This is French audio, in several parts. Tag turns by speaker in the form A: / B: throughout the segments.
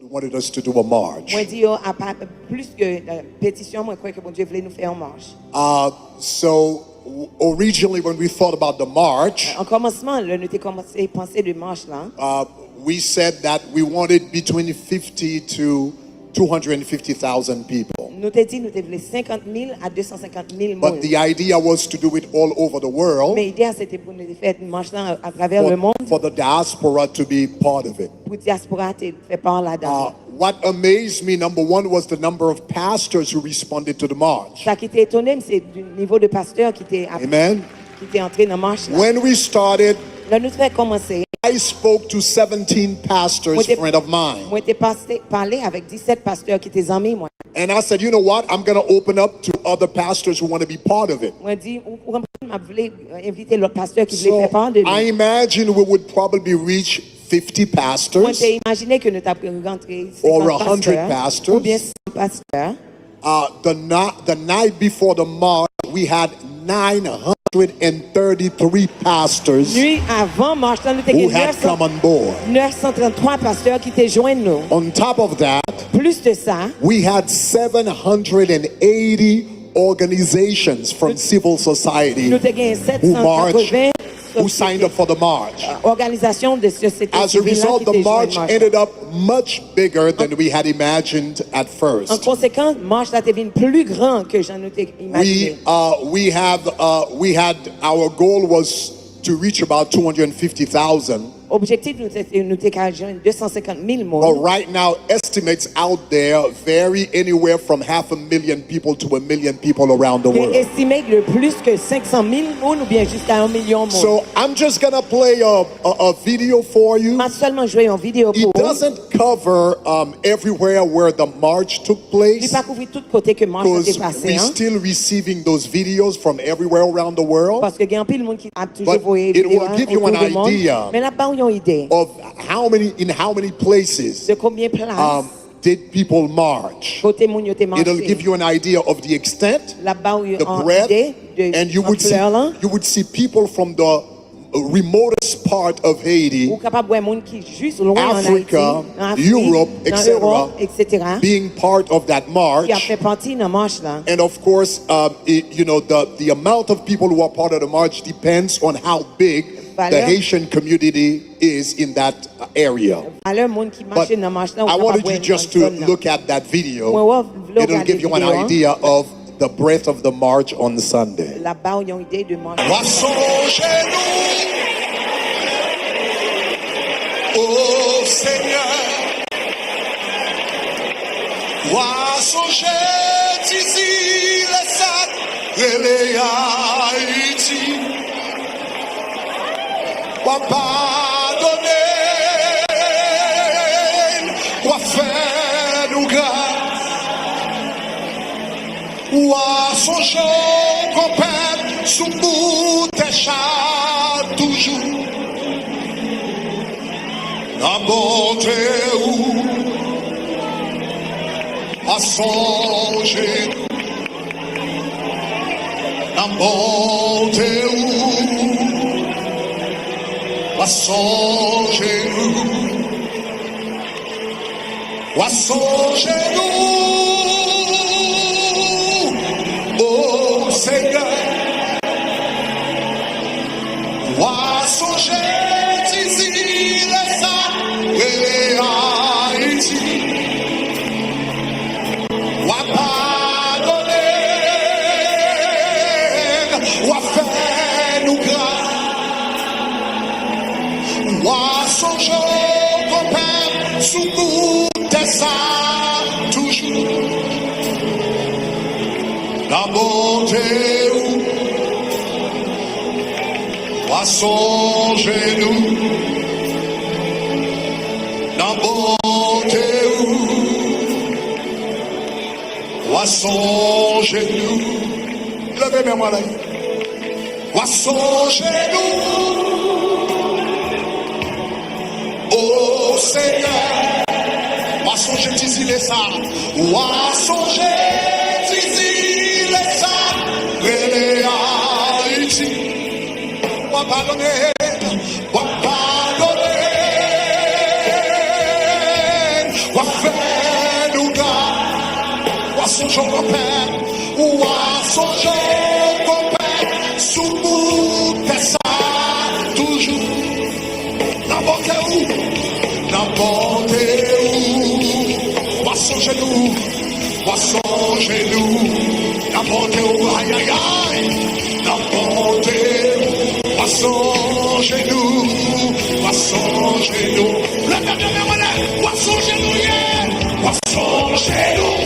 A: wanted us to do a march.
B: Moi dit plus que pétition, moi crois que bon Dieu voulait nous faire une marche.
A: So originally when we thought about the march,
B: En commencement, là, nous avons commencé à penser de marche là.
A: we said that we wanted between 50 to 250,000 people.
B: Nous avons dit nous voulons 50 000 à 250 000
A: But
B: monde.
A: the idea was to do it all over the world.
B: Mais l'idée c'était pour nous faire une marche là à travers le monde.
A: For the diaspora to be part of it.
B: Pour diaspora faire part là-dedans.
A: What amazed me, number one, was the number of pastors who responded to the march.
B: Ça qui était étonné, c'est du niveau de pasteur qui était
A: Amen.
B: qui était entré dans la marche là.
A: When we started,
B: Là nous avons commencé.
A: I spoke to 17 pastors, friend of mine.
B: Moi j'étais parlé avec 17 pasteurs qui étaient amis moi.
A: And I said, you know what? I'm going to open up to other pastors who want to be part of it.
B: Moi dit on voulait inviter l'autre pasteur qui voulait faire part de lui.
A: I imagine we would probably reach 50 pastors.
B: Moi j'ai imaginé que nous avons rentré 50 pasteurs ou bien 100 pasteurs.
A: The night before the march, we had 933 pastors
B: Nuit avant marche, nous
A: who had come on board.
B: 933 pasteurs qui étaient joints nous.
A: On top of that,
B: Plus de ça,
A: we had 780 organizations from civil society
B: nous avons
A: who marched,
B: 780
A: who signed up for the march.
B: organisations de société
A: As a
B: civile
A: result,
B: qui
A: the
B: étaient joints
A: march ended up much bigger than we had imagined at
B: En
A: first.
B: conséquence, marche là devient plus grand que j'en ai imaginé.
A: We had our goal was to reach about 250,000.
B: Objectif nous était qu'à joindre 250 000
A: But
B: monde.
A: right now, estimates out there vary anywhere from 500,000 people to 1 million people around the
B: Et
A: world.
B: estimé que plus que 500 000 monde ou bien jusqu'à 1 million de monde.
A: So I'm just gonna play a video for you.
B: Pas seulement jouer en vidéo
A: It
B: pour vous.
A: doesn't cover everywhere where the march took
B: Il
A: place,
B: pas couvrir tout côté que marche
A: because
B: était passé.
A: we're still receiving those videos from everywhere around the world
B: Parce que il y a un peu de monde qui a toujours
A: But
B: voyé
A: it
B: vidéo
A: will give you an
B: autour du monde.
A: idea
B: Mais là pas une idée
A: of how many places
B: de combien de places
A: did people march.
B: côté moun yo te
A: It'll give
B: marché.
A: you an idea of the extent,
B: Là-bas où
A: the
B: en
A: breadth,
B: idée de
A: and you would
B: ampleur,
A: see people from the remotest part of Haiti,
B: ou capable voir monde qui juste loin en Haïti,
A: Africa,
B: en Afrique,
A: Europe,
B: dans Europe, etc.
A: being part of that
B: qui a
A: march.
B: fait partie de la marche là.
A: And of course, the amount of people who are part of the march depends on how big the Haitian community is in that area.
B: Alors monde qui marche
A: But
B: dans la marche là,
A: I wanted you just to look at that video. It'll give you an idea of the breadth of the march on Sunday.
B: Là-bas où ils ont idée de marche.
C: Oh Seigneur, wa songer d'ici les sacs et les Haïti, wa pardonner, wa faire nous grâce, wa songer qu'on perd sous bout des chats toujours. La bonté où à songer, la bonté où à songer nous, oh Seigneur, à songer d'ici les et Haïti, wa pardonner, wa faire nous grâce, wa songer qu'on perd sous bout de ça toujours. La bonté wa songer nous. La bonté ou à son genou, levez mes mains là, ou à son genou, oh Seigneur, ou à son genou, d'ici les sables, ou à son genou, d'ici les sables, et les Haïti, ou à pardonner, ou à pardonner. songe qu'on perd, ou à songe qu'on perd, sous bout ça, toujours. N'importe où, ou à songe nous, n'importe où, aïe aïe aïe, n'importe où, ou à songe nous, le dernier monnaie, ou à songe nous, ou à songe nous,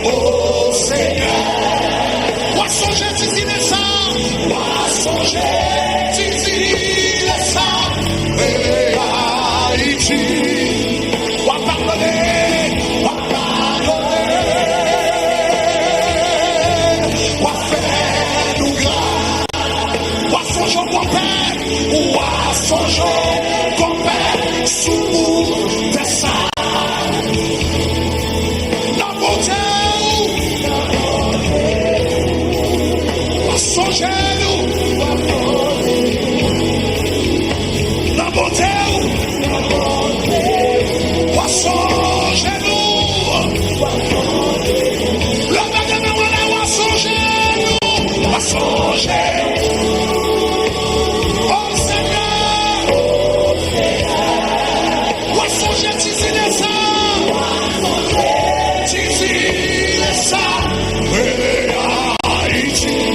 C: oh Seigneur, ou à songe d'ici les sangs, ou à songe d'ici les sangs, et Haïti, ou à pardonner, ou à faire nous grâce, ou à songe qu'on perd, ou à songe qu'on perd, sous des sangs. Songez-nous, la beauté, songez-nous, le magasin voilà, songez-nous, oh Seigneur, songez d'ici les sangs, d'ici les sangs, Haïti.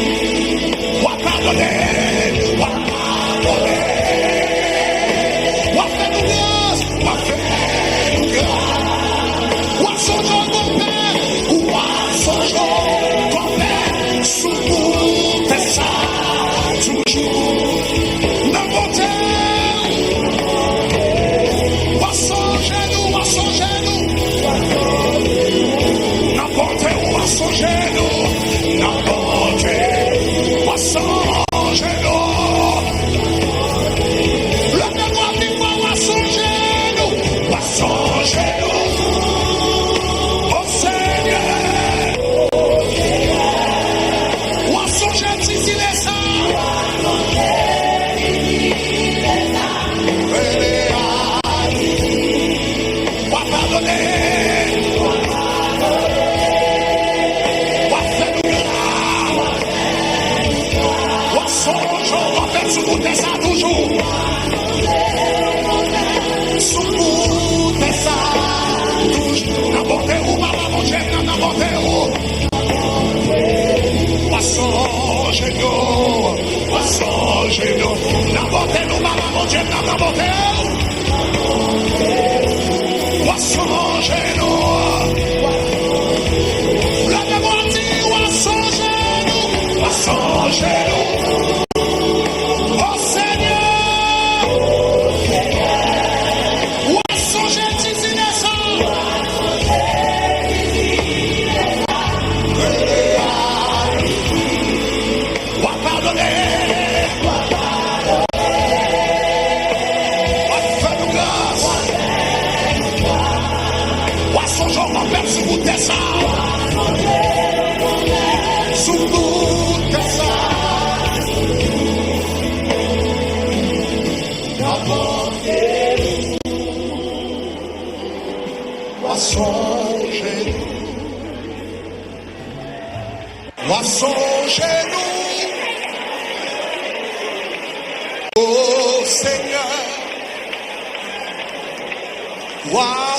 C: Oh Seigneur,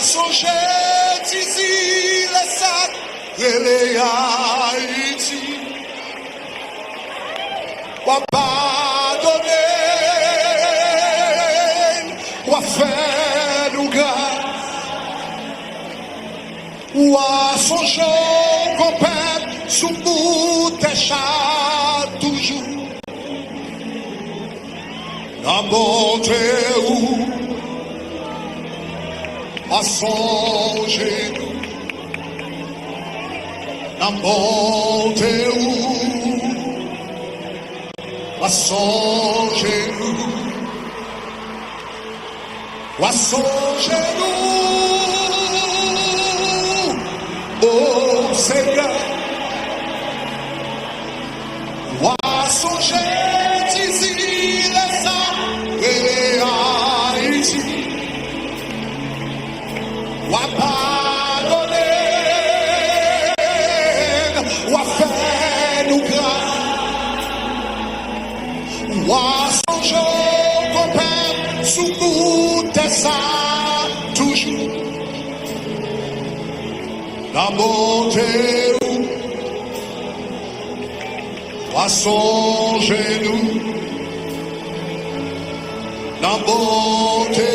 C: songer d'ici les sacs et les Haïti, pardonner, faire nous grâce, songer qu'on perd sous bout des chats toujours. La bonté où à songer, la bonté où à songer, à songer oh Seigneur, à songer d'ici les saints et les Haïti. bout ça toujours. La bonté à son genou. La bonté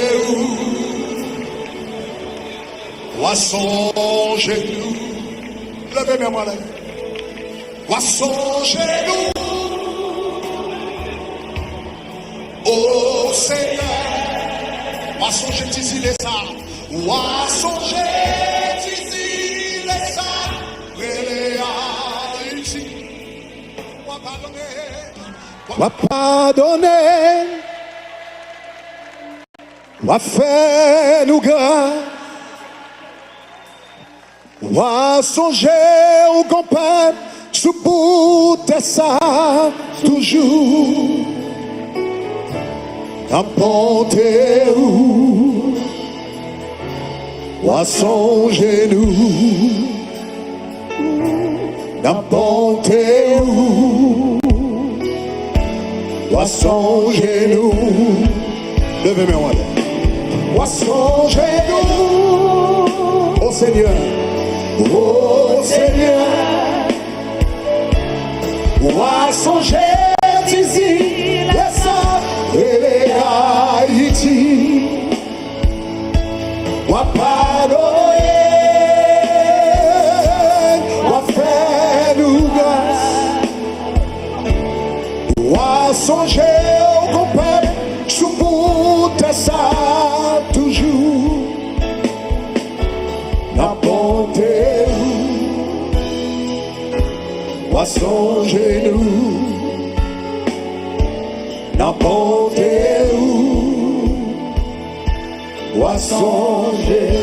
C: à son genou. Levez-moi moi là. À son genou. Oh Seigneur, à son genou les ça. À son genou les ça.
A: Va pardonner, va faire nous grâce, va songer au compagnon, sous bout de ça, toujours. N'importe où, va songer nous, n'importe où. Poisson genou, levez-moi là. Poisson genou, oh Seigneur, poisson Jésus, laisse et les ayiti, moi pardonner, moi faire nous grâce. Wa songer au compagnon, sous bout de ça toujours. N'importe où, wa songer nous. N'importe où, wa songer.